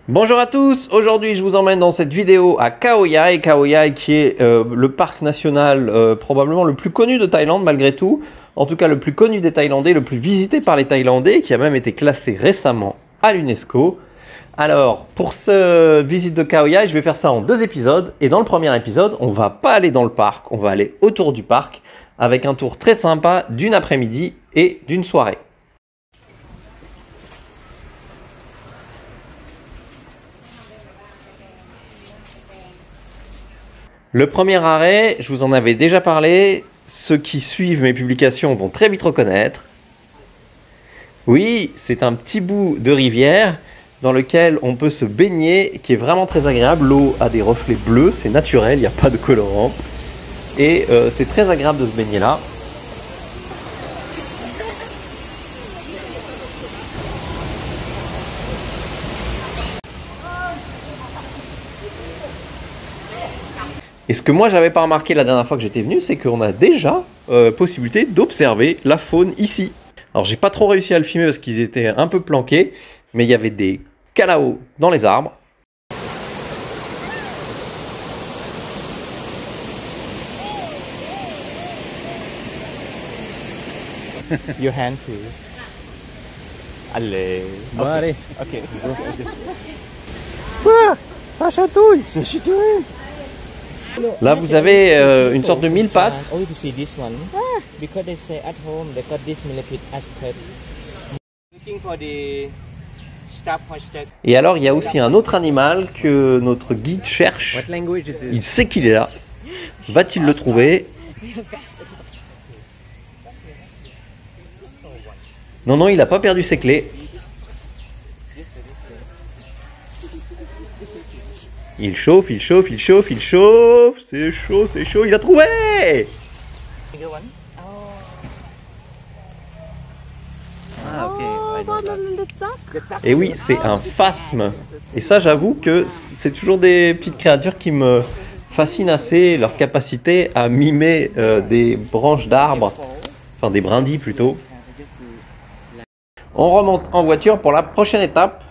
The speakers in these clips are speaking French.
Bonjour à tous, aujourd'hui je vous emmène dans cette vidéo à Khao Yai, qui est le parc national probablement le plus connu de Thaïlande malgré tout, en tout cas le plus connu des Thaïlandais, le plus visité par les Thaïlandais, qui a même été classé récemment à l'UNESCO. Alors pour cette visite de Khao Yai, je vais faire ça en 2 épisodes, et dans le premier épisode, on va pas aller dans le parc, on va aller autour du parc, avec un tour très sympa d'une après-midi et d'une soirée. Le premier arrêt, je vous en avais déjà parlé, ceux qui suivent mes publications vont très vite reconnaître. Oui, c'est un petit bout de rivière dans lequel on peut se baigner, qui est vraiment très agréable. L'eau a des reflets bleus, c'est naturel, il n'y a pas de colorant. Et c'est très agréable de se baigner là. Et ce que moi j'avais pas remarqué la dernière fois que j'étais venu, c'est qu'on a déjà possibilité d'observer la faune ici. Alors j'ai pas trop réussi à le filmer parce qu'ils étaient un peu planqués, mais il y avait des calaos dans les arbres. Your hand, please. Allez. Bon, allez. Okay. Quoi? Ça chatouille. Ça chatouille. Là, vous avez une sorte de mille pattes. Only to see this one. Because they say at home they got this millipede as pet. Looking for the staff hashtag. Et alors, il y a aussi un autre animal que notre guide cherche. What language it is? Il sait qu'il est là. Va-t-il le trouver? Non, non, il n'a pas perdu ses clés. Il chauffe, il chauffe, il chauffe, il chauffe. C'est chaud, il a trouvé! Ah, ok. Et oui, c'est un phasme. Et ça, j'avoue que c'est toujours des petites créatures qui me fascinent assez, leur capacité à mimer des branches d'arbres, enfin des brindilles plutôt. On remonte en voiture pour la prochaine étape.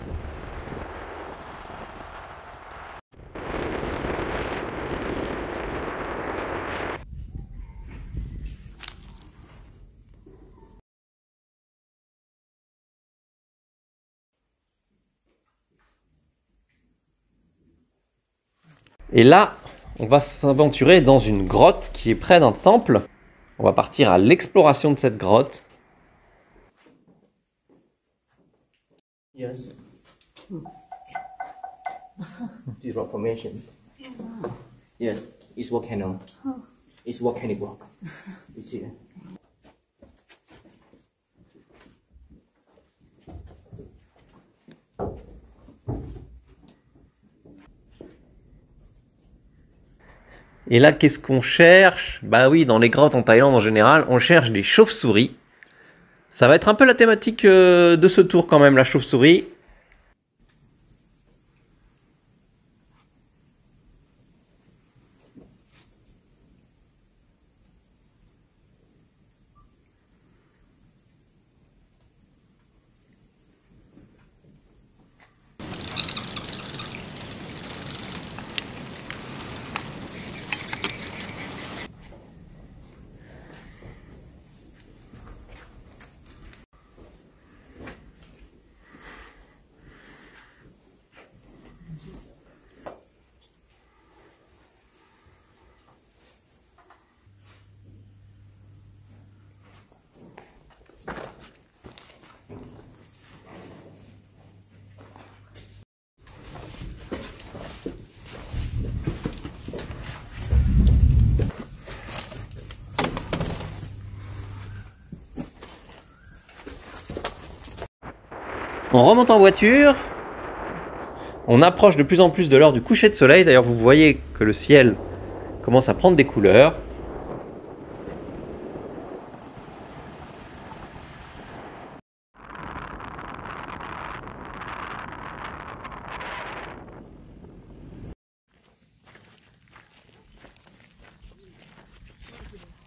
Et là, on va s'aventurer dans une grotte qui est près d'un temple. On va partir à l'exploration de cette grotte. Yes. This rock formation. Yes, it's volcano. It's volcanic rock. It's here. Et là, qu'est-ce qu'on cherche? Bah oui, dans les grottes en Thaïlande en général, on cherche des chauves-souris. Ça va être un peu la thématique de ce tour quand même, la chauve-souris. On remonte en voiture. On approche de plus en plus de l'heure du coucher de soleil. D'ailleurs, vous voyez que le ciel commence à prendre des couleurs.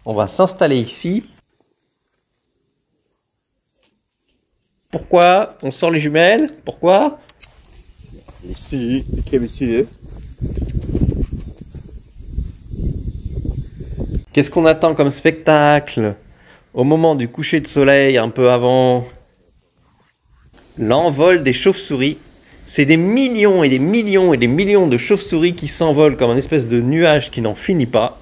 On va s'installer ici. Pourquoi on sort les jumelles? Pourquoi? Ici, ici. Qu'est-ce qu'on attend comme spectacle au moment du coucher de soleil, un peu avant? L'envol des chauves-souris. C'est des millions et des millions et des millions de chauves-souris qui s'envolent comme un espèce de nuage qui n'en finit pas.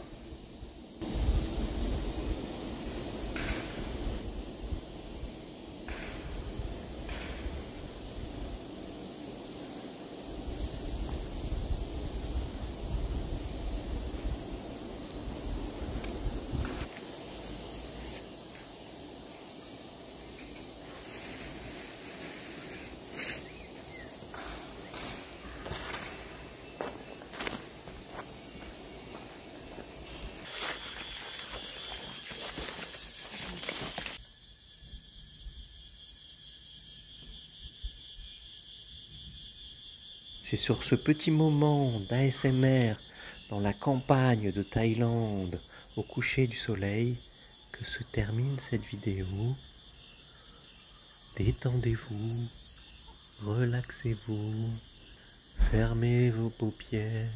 C'est sur ce petit moment d'ASMR dans la campagne de Thaïlande au coucher du soleil que se termine cette vidéo. Détendez-vous, relaxez-vous, fermez vos paupières.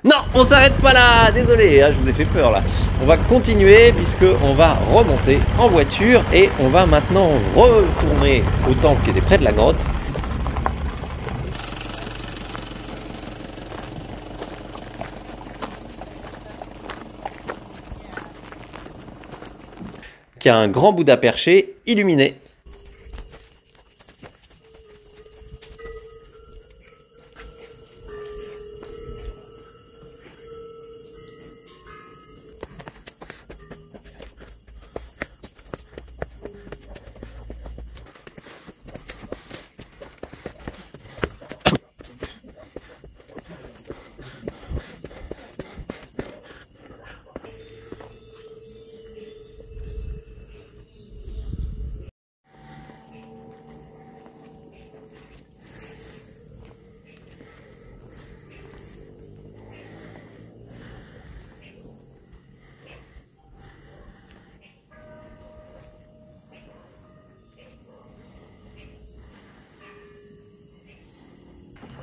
Non, on s'arrête pas là, désolé, hein, je vous ai fait peur là. On va continuer puisque on va remonter en voiture et on va maintenant retourner au temple qui était près de la grotte. Qui a un grand Bouddha perché illuminé.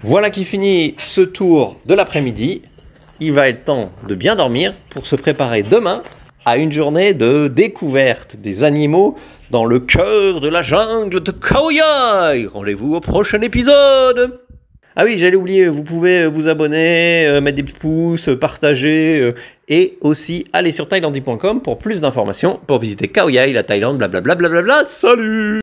Voilà qui finit ce tour de l'après-midi. Il va être temps de bien dormir pour se préparer demain à une journée de découverte des animaux dans le cœur de la jungle de Khao Yai. Rendez-vous au prochain épisode. Ah oui, j'allais oublier, vous pouvez vous abonner, mettre des petits pouces, partager et aussi aller sur thailandia.com pour plus d'informations pour visiter Khao Yai, la Thaïlande, blablabla. Salut!